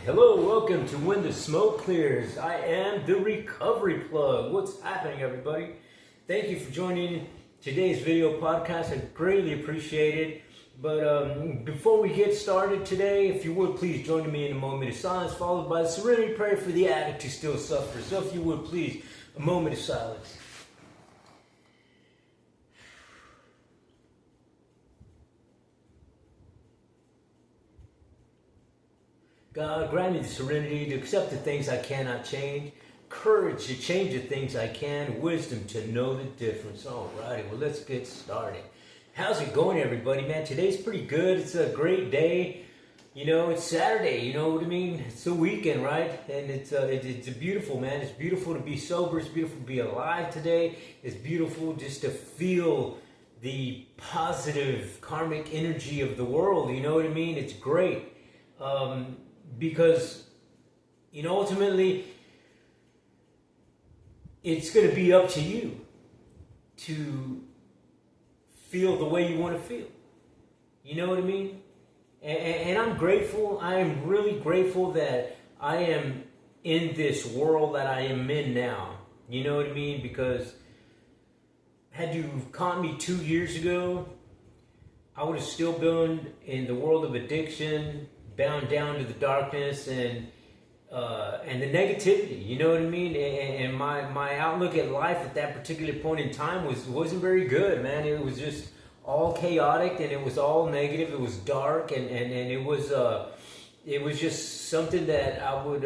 Hello, welcome to When the Smoke Clears. I am the Recovery Plug. What's happening, everybody? Thank you for joining today's video podcast. I greatly appreciate it. But before we get started today, if you would please join me in a moment of silence, followed by a serenity prayer for the addict who still suffers. So if you would please, a moment of silence. God, grant me the serenity to accept the things I cannot change, courage to change the things I can, wisdom to know the difference. Alrighty, well, let's get started. How's it going, everybody? Man, today's pretty good. It's a great day. You know, it's Saturday, you know what I mean? It's the weekend, right? And it's beautiful, man. It's beautiful to be sober. It's beautiful to be alive today. It's beautiful just to feel the positive karmic energy of the world. You know what I mean? It's great. Because, you know, ultimately, it's going to be up to you to feel the way you want to feel. You know what I mean? And I'm grateful. I am really grateful that I am in this world that I am in now. You know what I mean? Because had you caught me 2 years ago, I would have still been in the world of addiction, bound down to the darkness and the negativity, you know what I mean? And my outlook at life at that particular point in time wasn't very good, man. It was just all chaotic and it was all negative. It was dark and it was just something that I would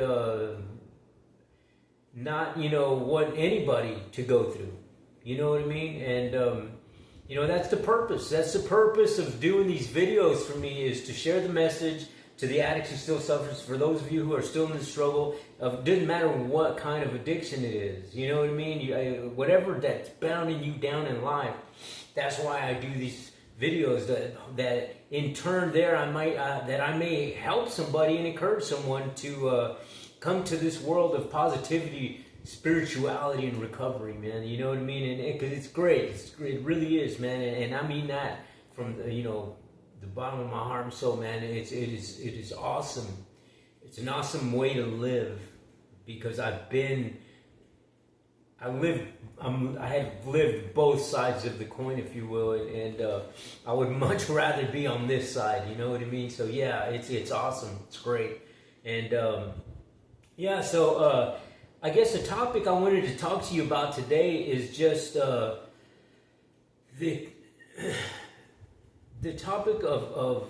not, want anybody to go through. You know what I mean? And that's the purpose. That's the purpose of doing these videos for me, is to share the message to the addicts who still suffers, for those of you who are still in the struggle. It doesn't matter what kind of addiction it is. You know what I mean? Whatever that's bounding you down in life, that's why I do these videos. That in turn, I may help somebody and encourage someone to come to this world of positivity, spirituality, and recovery, man. You know what I mean? And because it's great, it really is, man. And I mean that from the bottom of my heart and soul, man. It is awesome. It's an awesome way to live, because I have lived both sides of the coin, if you will, and I would much rather be on this side. You know what I mean? So yeah, it's awesome. It's great, and So I guess the topic I wanted to talk to you about today is just the topic of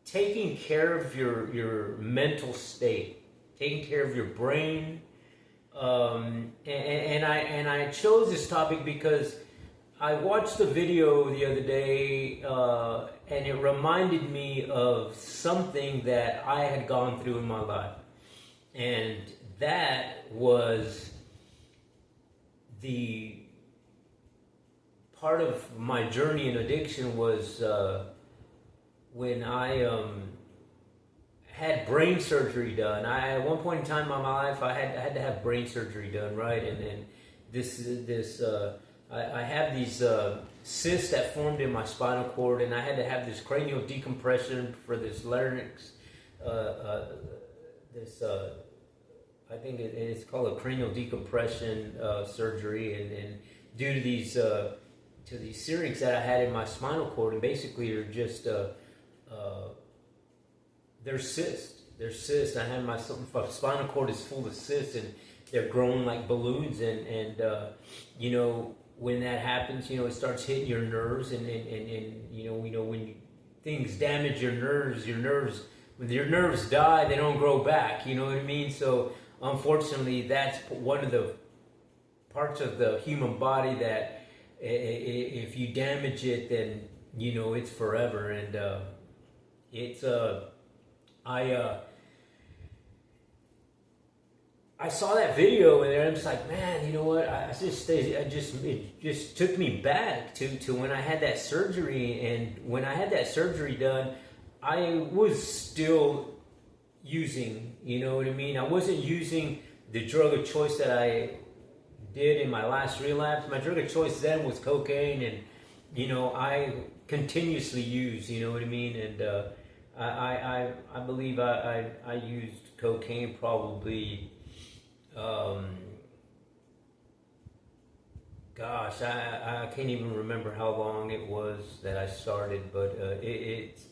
taking care of your mental state, taking care of your brain, and I chose this topic because I watched the video the other day, and it reminded me of something that I had gone through in my life, and that was the part of my journey in addiction was when I had brain surgery done. At one point in time in my life, I had to have brain surgery done, right? And I have these cysts that formed in my spinal cord, and I had to have this cranial decompression for this larynx. I think it's called a cranial decompression surgery, and due to these syringes that I had in my spinal cord, and basically are just they're cysts. They're cysts. I had my spinal cord is full of cysts, and they're growing like balloons. And when that happens, it starts hitting your nerves, and when things damage your nerves, when your nerves die, they don't grow back. You know what I mean? So unfortunately, that's one of the parts of the human body that, if you damage it, then it's forever. And I saw that video, and I'm just like, man, you know what? It just took me back to when I had that surgery. And when I had that surgery done, I was still using. You know what I mean? I wasn't using the drug of choice that I did in my last relapse. My drug of choice then was cocaine, and I continuously use, you know what I mean? And I believe I used cocaine probably, um, gosh, I can't even remember how long it was that I started, but it's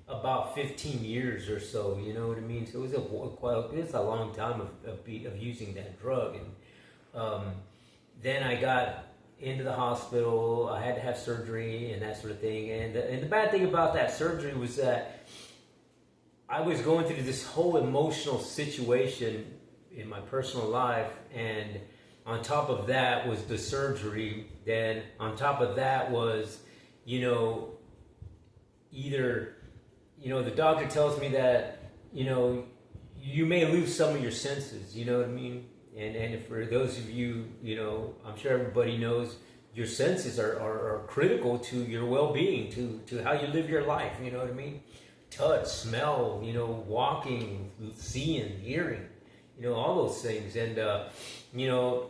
about 15 years or so, you know what I mean? So it was a long time of using that drug. And then I got into the hospital. I had to have surgery and that sort of thing. And the bad thing about that surgery was that I was going through this whole emotional situation in my personal life, and on top of that was the surgery. Then on top of that was, you know, either, you know, the doctor tells me that, you know, you may lose some of your senses, you know what I mean? And for those of you, you know, I'm sure everybody knows your senses are critical to your well-being, to how you live your life, you know what I mean? Touch, smell, you know, walking, seeing, hearing, you know, all those things. And, you know,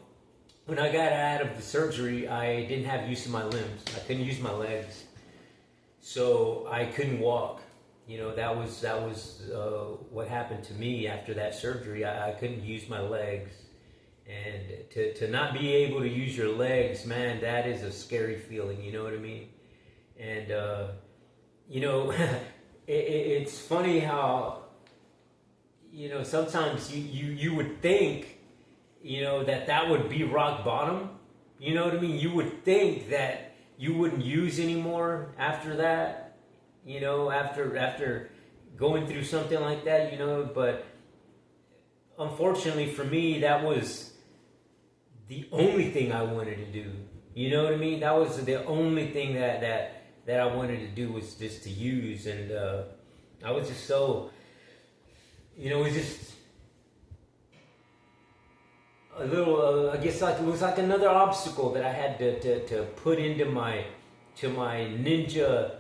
when I got out of the surgery, I didn't have use of my limbs. I couldn't use my legs. So I couldn't walk. You know, that was what happened to me after that surgery. I couldn't use my legs. And to not be able to use your legs, man, that is a scary feeling, you know what I mean? And, you know, it's funny how, you know, sometimes you would think, you know, that would be rock bottom. You know what I mean? You would think that you wouldn't use anymore after that, you know, after going through something like that, you know, but unfortunately for me, that was the only thing I wanted to do. You know what I mean? That was the only thing that I wanted to do, was just to use. And I was just so, you know, it was just a little, I guess, like it was like another obstacle that I had to put into my ninja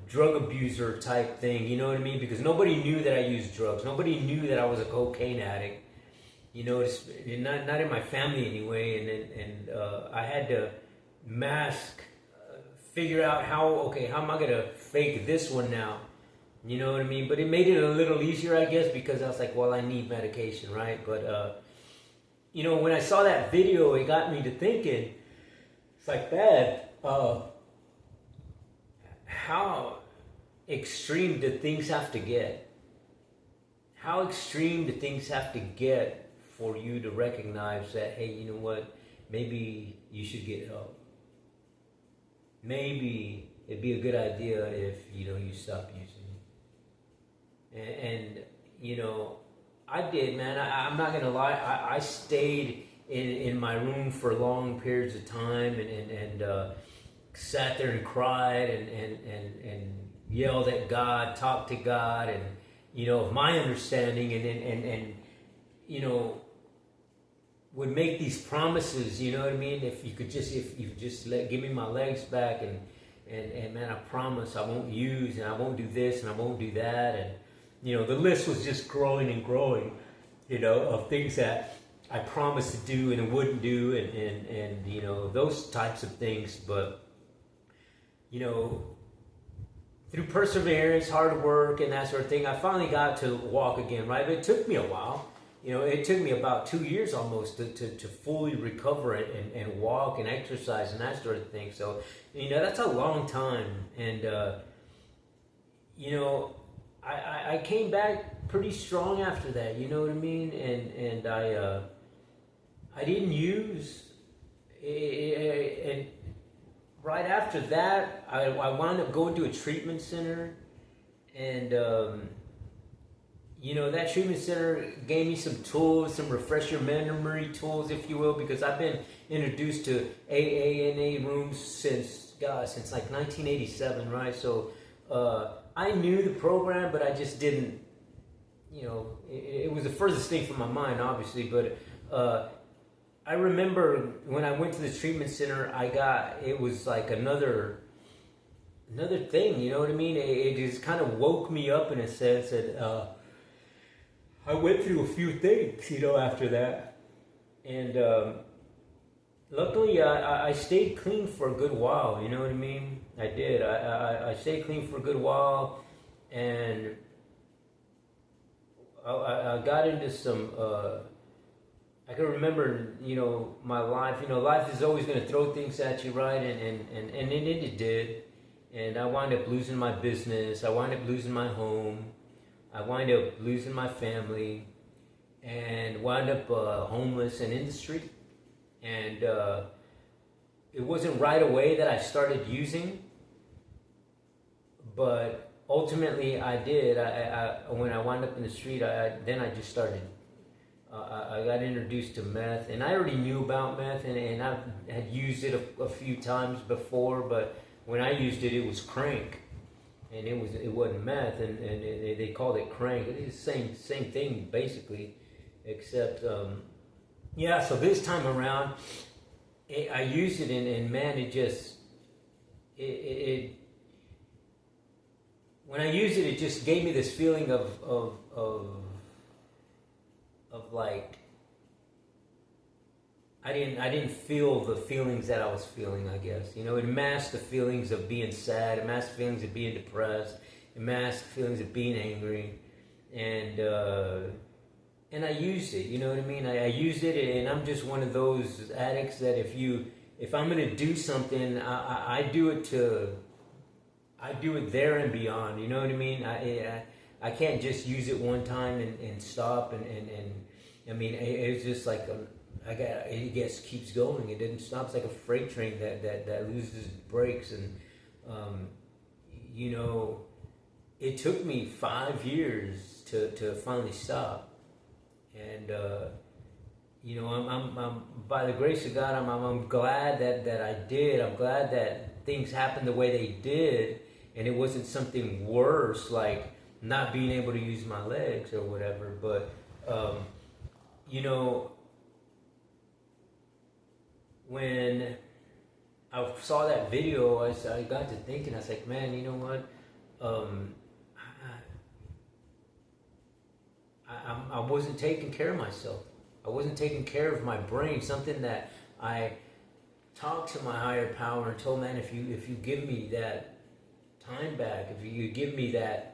drug abuser type thing, you know what I mean? Because nobody knew that I used drugs. Nobody knew that I was a cocaine addict. You know, it's not in my family anyway. And I had to figure out how am I gonna fake this one now? You know what I mean? But it made it a little easier, I guess, because I was like, well, I need medication, right? But you know, when I saw that video, it got me to thinking, it's like, man, how extreme do things have to get? How extreme do things have to get for you to recognize that, hey, you know what, maybe you should get help. Maybe it'd be a good idea if, you know, you stop using it. And you know, I did, man. I'm not gonna lie. I stayed in my room for long periods of time and sat there and cried and yelled at God, talked to God, and, you know, of my understanding, and you know, would make these promises, you know what I mean? If you just give me my legs back, and man, I promise I won't use, and I won't do this, and I won't do that. And you know, the list was just growing and growing, you know, of things that I promised to do and wouldn't do, and you know, those types of things. But you know, through perseverance, hard work, and that sort of thing, I finally got to walk again, right? But it took me a while. You know, it took me about 2 years almost to fully recover and walk and exercise and that sort of thing. So, you know, that's a long time. And, you know, I came back pretty strong after that, you know what I mean? And I didn't use, and right after that, I wound up going to a treatment center, and, you know, that treatment center gave me some tools, some refresh your memory tools, if you will, because I've been introduced to AA rooms since like 1987, right? So I knew the program, but I just didn't, you know, it was the furthest thing from my mind, obviously. But I remember when I went to the treatment center, it was like another thing, you know what I mean? It just kind of woke me up in a sense that I went through a few things, you know, after that. And luckily, I stayed clean for a good while, you know what I mean? I did. I stayed clean for a good while. and I got into some. I can remember, my life. Life is always going to throw things at you, right? And it did. And I wound up losing my business. I wound up losing my home. I wound up losing my family, and wound up homeless and in the street. And it wasn't right away that I started using, but ultimately I did. When I wound up in the street, then I just started. I got introduced to meth, and I already knew about meth, and I had used it a few times before, but when I used it, it was crank, and it wasn't meth, and they called it crank. It's the same thing basically, except So this time around, I used it, and man, when I used it, it just gave me this feeling of like I didn't feel the feelings that I was feeling, I guess. It masked the feelings of being sad, it masked the feelings of being depressed, it masked the feelings of being angry, and I used it, you know what I mean? I used it, and I'm just one of those addicts that if I'm gonna do something, I do it there and beyond, you know what I mean? I can't just use it one time and stop, and I mean, it's just like it just keeps going. It didn't stop. It's like a freight train that loses brakes, and it took me 5 years to finally stop. And I'm by the grace of God, I'm glad that I did. I'm glad that things happened the way they did, and it wasn't something worse like not being able to use my legs or whatever. But when I saw that video, I got to thinking. I was like, man, you know what? I wasn't taking care of myself. I wasn't taking care of my brain. Something that I talked to my higher power and told, man, if you give me that time back, if you give me that,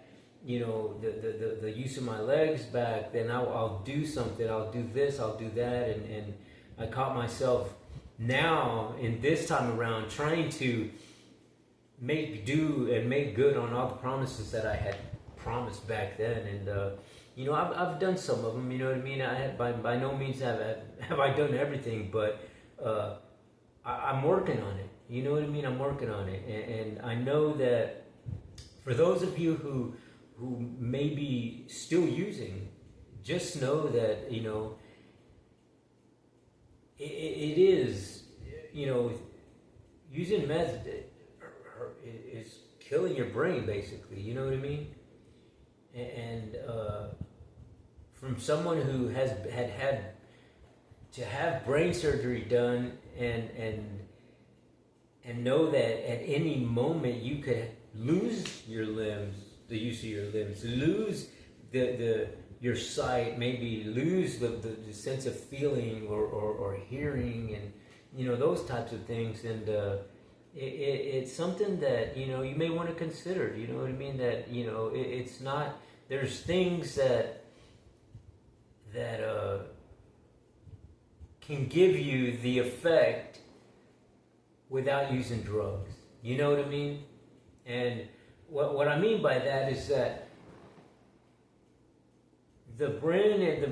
the use of my legs back, then I'll do something. I'll do this. I'll do that. And I caught myself now in this time around trying to make good on all the promises that I had promised back then. And I've done some of them. You know what I mean? By no means have I done everything, but I'm working on it. You know what I mean? I'm working on it, and I know that for those of you who may be still using, just know that it is, using meth is killing your brain, basically. You know what I mean? And from someone who had to have brain surgery done, and know that at any moment you could lose your limbs, the use of your limbs, lose your sight, maybe lose the sense of feeling or hearing, and those types of things. And it's something that you may want to consider. You know what I mean? That it's not. There's things that can give you the effect without using drugs. You know what I mean? And what I mean by that is that the brain and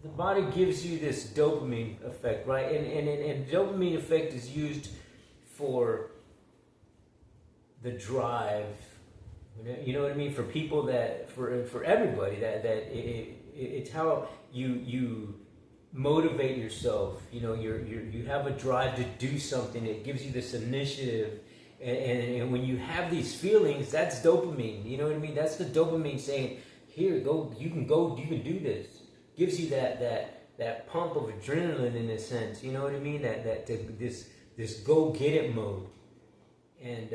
the body gives you this dopamine effect, right? And dopamine effect is used for the drive. You know what I mean? For people for everybody, that it's how you motivate yourself. You have a drive to do something. It gives you this initiative, and when you have these feelings, that's dopamine. You know what I mean? That's the dopamine saying, "Here, go. You can do this." Gives you that pump of adrenaline in a sense. You know what I mean? This go get it mode, and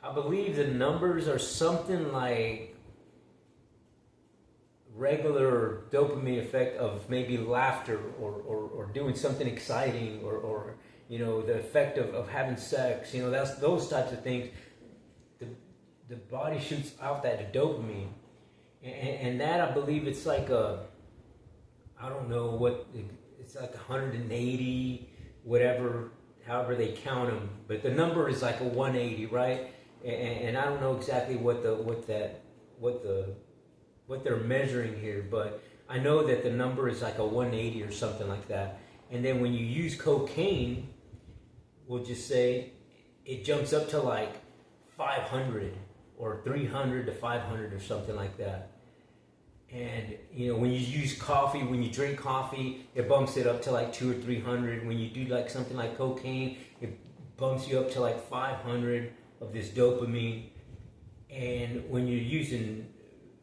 I believe the numbers are something like regular dopamine effect of maybe laughter or doing something exciting or the effect of having sex, that's those types of things. The body shoots out that dopamine, and that, I believe, it's like I don't know what, it's like 180, whatever, however they count them, but the number is like a 180, right? And I don't know exactly what they're measuring here, but I know that the number is like a 180 or something like that. And then when you use cocaine, we'll just say it jumps up to like 500 or 300 to 500 or something like that. And when you use coffee, when you drink coffee, it bumps it up to like 200 or 300. When you do like something like cocaine, it bumps you up to like 500 of this dopamine. And when you're using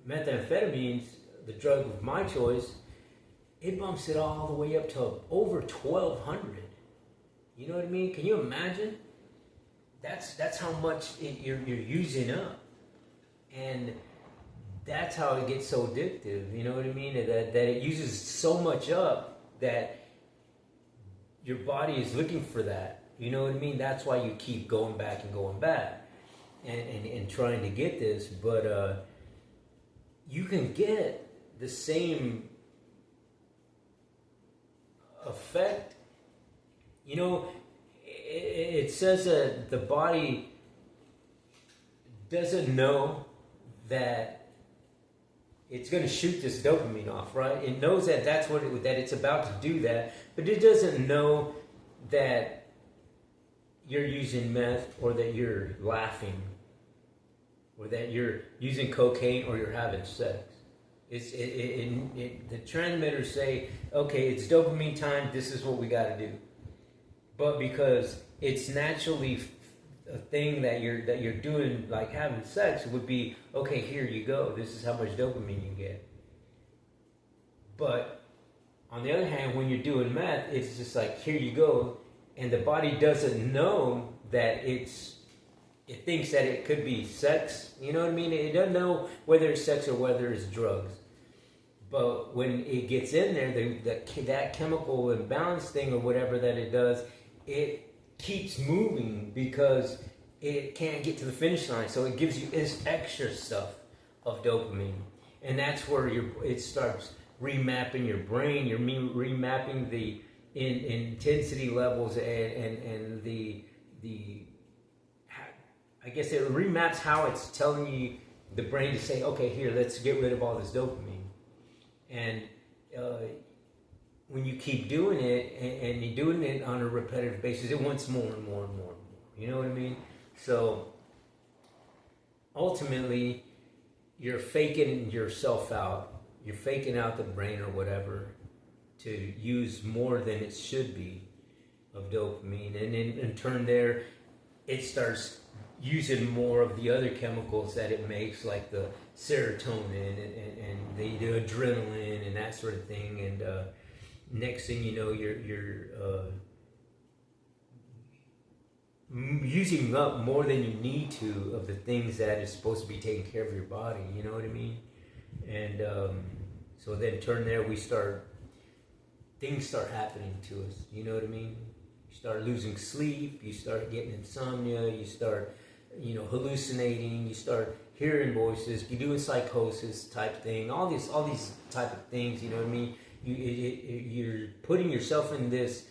methamphetamines, the drug of my choice, it bumps it all the way up to over 1,200. You know what I mean? Can you imagine? That's how much you're using up, and that's how it gets so addictive. You know what I mean? That it uses so much up that your body is looking for that. You know what I mean? That's why you keep going back and going back, and trying to get this. But you can get the same effect. It says that the body doesn't know that it's going to shoot this dopamine off, right? It knows that that's that it's about to do that, but it doesn't know that you're using meth, or that you're laughing, or that you're using cocaine, or you're having sex. The transmitters say, okay, it's dopamine time, this is what we got to do. But because it's naturally a thing that you're doing, like having sex, it would be, okay, here you go, this is how much dopamine you get. But on the other hand, when you're doing meth, it's just like, here you go, and the body doesn't know that it thinks that it could be sex. You know what I mean? It doesn't know whether it's sex or whether it's drugs. But when it gets in there, that chemical imbalance thing or whatever that it does, it keeps moving because it can't get to the finish line. So it gives you this extra stuff of dopamine. And that's where it starts remapping your brain. You're remapping the intensity levels and the I guess it remaps how it's telling you, the brain, to say, okay, here, let's get rid of all this dopamine. And when you keep doing it, and you're doing it on a repetitive basis, it wants more and more and more and more. You know what I mean? So ultimately, you're faking yourself out. You're faking out the brain or whatever to use more than it should be of dopamine. And in turn there, it starts using more of the other chemicals that it makes, like the serotonin and the adrenaline and that sort of thing. And next thing you know, you're using up more than you need to of the things that is supposed to be taking care of your body. You know what I mean? And so then turn there, things start happening to us. You know what I mean? You start losing sleep, you start getting insomnia, you start hallucinating, you start hearing voices, you're doing psychosis type thing, all these type of things. You know what I mean? You're putting yourself in this,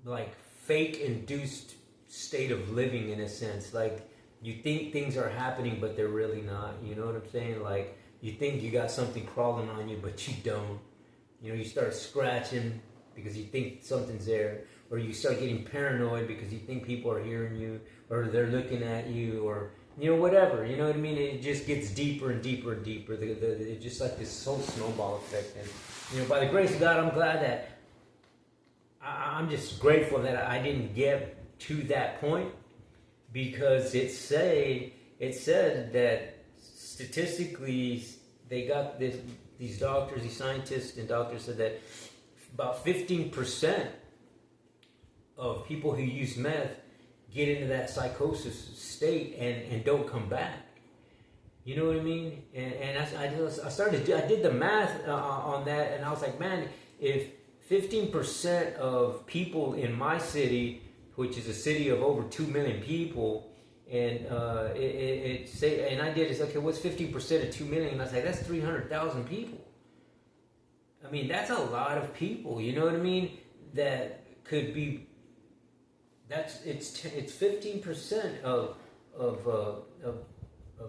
like fake induced state of living, in a sense. Like, you think things are happening, but they're really not. You know what I'm saying? Like, you think you got something crawling on you, but you don't. You start scratching because you think something's there, or you start getting paranoid because you think people are hearing you, or they're looking at you, or whatever. You know what I mean? It just gets deeper and deeper and deeper. It's just like this whole snowball effect. And by the grace of God, I'm glad that I'm just grateful that I didn't get to that point, because it said that statistically they got these doctors, these scientists and doctors said that about 15% of people who use meth get into that psychosis state and don't come back. You know what I mean? And I did the math on that, and I was like, man, if 15% of people in my city, which is a city of over 2 million people, and and I did is, okay, what's 15% of 2 million? And I was like, that's 300,000 people. I mean, that's a lot of people, you know what I mean? That could be, it's 15% of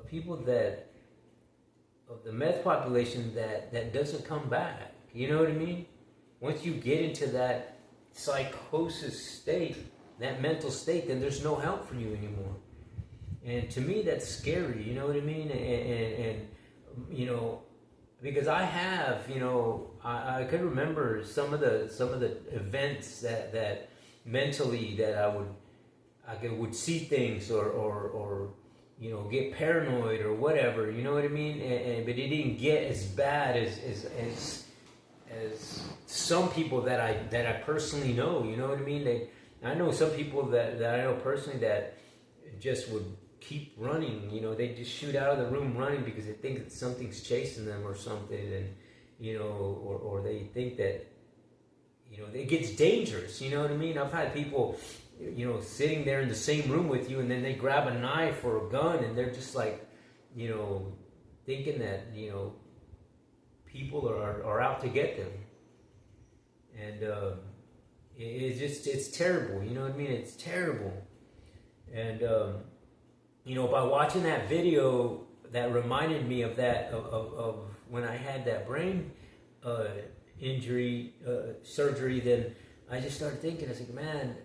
people that, of the meth population that doesn't come back. You know what I mean? Once you get into that psychosis state, that mental state, then there's no help for you anymore. And to me, that's scary. You know what I mean? And you know, because I have, you know, I could remember some of the events that mentally that I would see things or you know, get paranoid or whatever, you know what I mean? But it didn't get as bad as some people that I personally know, you know what I mean? I know some people that I know personally that just would keep running, you know, they just shoot out of the room running because they think that something's chasing them or something, and you know, or they think that, you know, it gets dangerous, you know what I mean? I've had people, you know, sitting there in the same room with you, and then they grab a knife or a gun, and they're just like, you know, thinking that, you know, people are out to get them. And it's terrible, you know what I mean? It's terrible. And you know, by watching that video, that reminded me of that, of when I had that brain injury surgery. Then I just started thinking, I was like, man,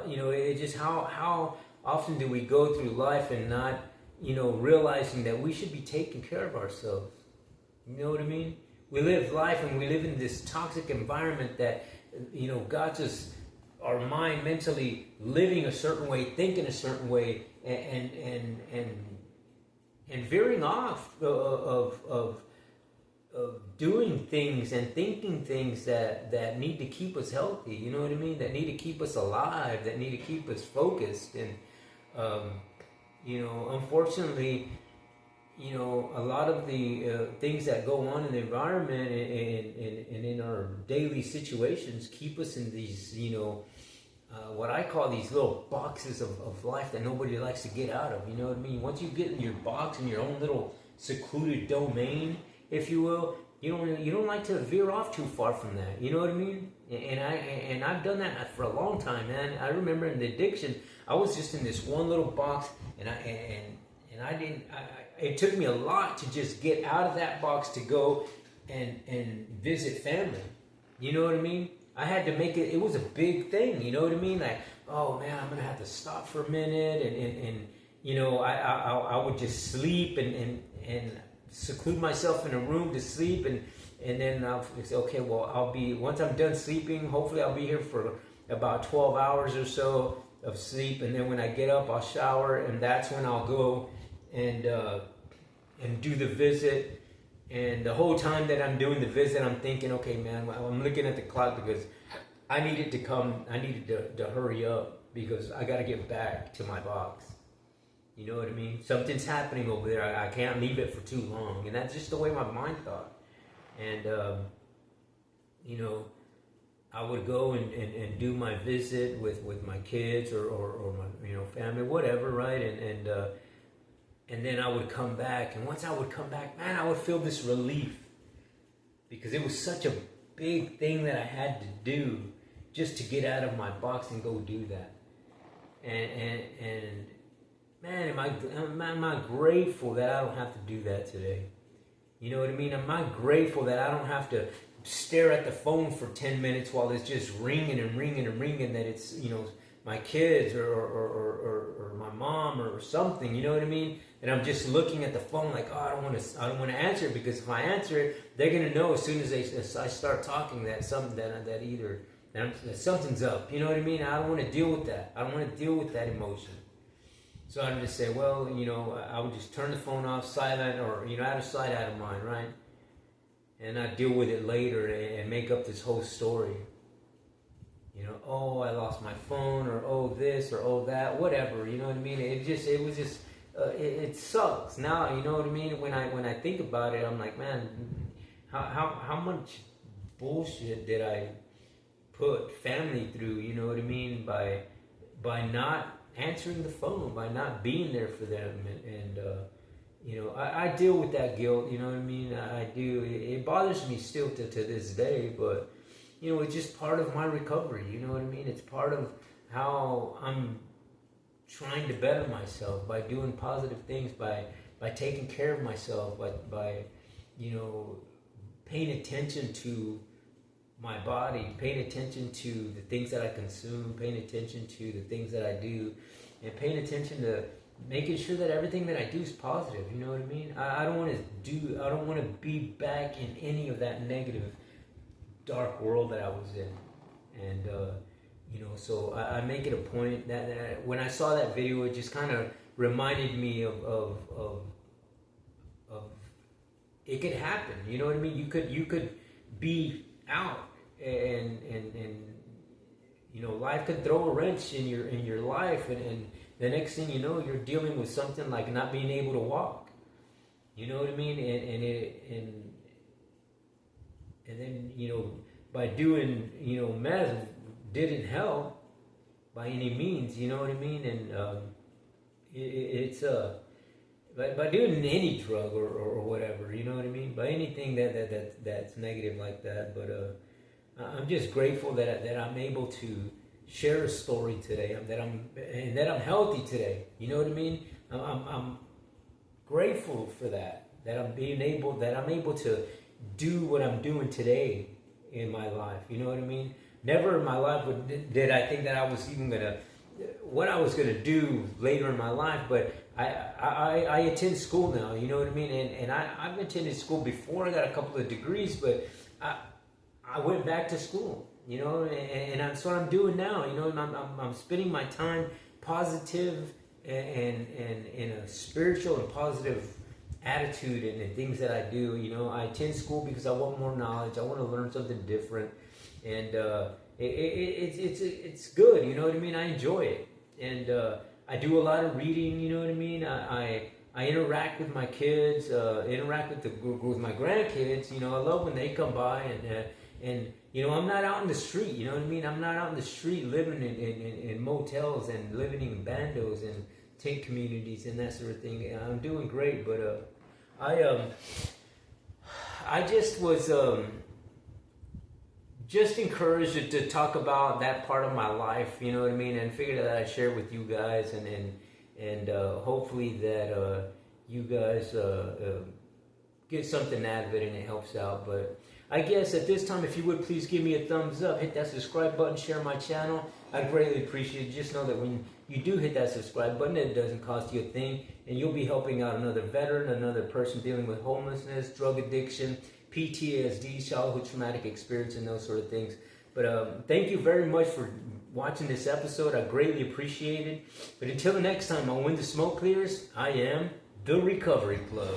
you know, it just how often do we go through life and not, you know, realizing that we should be taking care of ourselves. You know what I mean? We live life and we live in this toxic environment that, you know, got us, our mind mentally living a certain way, thinking a certain way, and veering off of doing things and thinking things that need to keep us healthy. You know what I mean? That need to keep us alive. That need to keep us focused. And you know, unfortunately, you know, a lot of the things that go on in the environment and in our daily situations keep us in these, you know, what I call these little boxes of life that nobody likes to get out of. You know what I mean? Once you get in your box, in your own little secluded domain, if you will, you don't like to veer off too far from that. You know what I mean? And I've done that for a long time, man. I remember in the addiction, I was just in this one little box, and I didn't. It took me a lot to just get out of that box to go and visit family. You know what I mean? I had to make it. It was a big thing. You know what I mean? Like, oh man, I'm gonna have to stop for a minute, and you know, I would just sleep and seclude myself in a room to sleep, and then I'll say, okay, well, I'll be, once I'm done sleeping, hopefully I'll be here for about 12 hours or so of sleep, and then when I get up, I'll shower, and that's when I'll go and do the visit. And the whole time that I'm doing the visit, I'm thinking, okay, man, I'm looking at the clock because I needed to hurry up because I got to get back to my box. You know what I mean? Something's happening over there. I can't leave it for too long. And that's just the way my mind thought. And, you know, I would go and do my visit with my kids or my, you know, family, whatever, right? And then I would come back. And once I would come back, man, I would feel this relief. Because it was such a big thing that I had to do just to get out of my box and go do that. And man, am I grateful that I don't have to do that today. You know what I mean? Am I grateful that I don't have to stare at the phone for 10 minutes while it's just ringing and ringing and ringing, that it's, you know, my kids or my mom or something, you know what I mean? And I'm just looking at the phone like, oh, I don't want to answer it, because if I answer it, they're gonna know as soon as I start talking that something that something's up. You know what I mean? I don't want to deal with that. I don't want to deal with that emotion. So I'd just say, well, you know, I would just turn the phone off, silent, or, you know, out of sight, out of mind, right? And I'd deal with it later and make up this whole story. You know, oh, I lost my phone, or oh this, or oh that, whatever. You know what I mean? It sucks. Now, you know what I mean? When I think about it, I'm like, man, how much bullshit that I put family through, you know what I mean, by not answering the phone, by not being there for them, and you know, I deal with that guilt, you know what I mean. I do. It bothers me still to this day, but you know, it's just part of my recovery, you know what I mean. It's part of how I'm trying to better myself by doing positive things, by taking care of myself, by you know, paying attention to my body, paying attention to the things that I consume, paying attention to the things that I do, and paying attention to making sure that everything that I do is positive. You know what I mean? I don't want to be back in any of that negative, dark world that I was in. And you know, so I make it a point that when I saw that video, it just kind of reminded me of it could happen. You know what I mean? You could be out, and you know, life could throw a wrench in your life, and the next thing you know, you're dealing with something like not being able to walk. You know what I mean? And then, you know, by doing, you know, meth didn't help by any means. You know what I mean? And it's by doing any drug or whatever. You know what I mean? By anything that's negative like that. But I'm just grateful that I'm able to share a story today, that I'm healthy today. You know what I mean? I'm grateful for that I'm able to do what I'm doing today in my life. You know what I mean? Never in my life did I think that I was even what I was gonna do later in my life. But I attend school now. You know what I mean? And I've attended school before. I got a couple of degrees, but I went back to school. You know, and that's what I'm doing now. You know, I'm spending my time positive and in a spiritual and positive attitude and things that I do. You know, I attend school because I want more knowledge. I want to learn something different, and it's good. You know what I mean? I enjoy it, and I do a lot of reading. You know what I mean? I interact with my kids, interact with my grandkids. You know, I love when they come by and you know, I'm not out in the street, you know what I mean? I'm not out in the street living in motels and living in bandos and tent communities and that sort of thing. I'm doing great, but I just was just encouraged to talk about that part of my life, you know what I mean? And figured that I'd share with you guys, and hopefully that you guys get something out of it and it helps out. But I guess at this time, if you would please give me a thumbs up, hit that subscribe button, share my channel. I'd greatly appreciate it. Just know that when you do hit that subscribe button, it doesn't cost you a thing, and you'll be helping out another veteran, another person dealing with homelessness, drug addiction, PTSD, childhood traumatic experience, and those sort of things. But thank you very much for watching this episode. I greatly appreciate it. But until the next time, when the smoke clears, I am the Recovery Plug.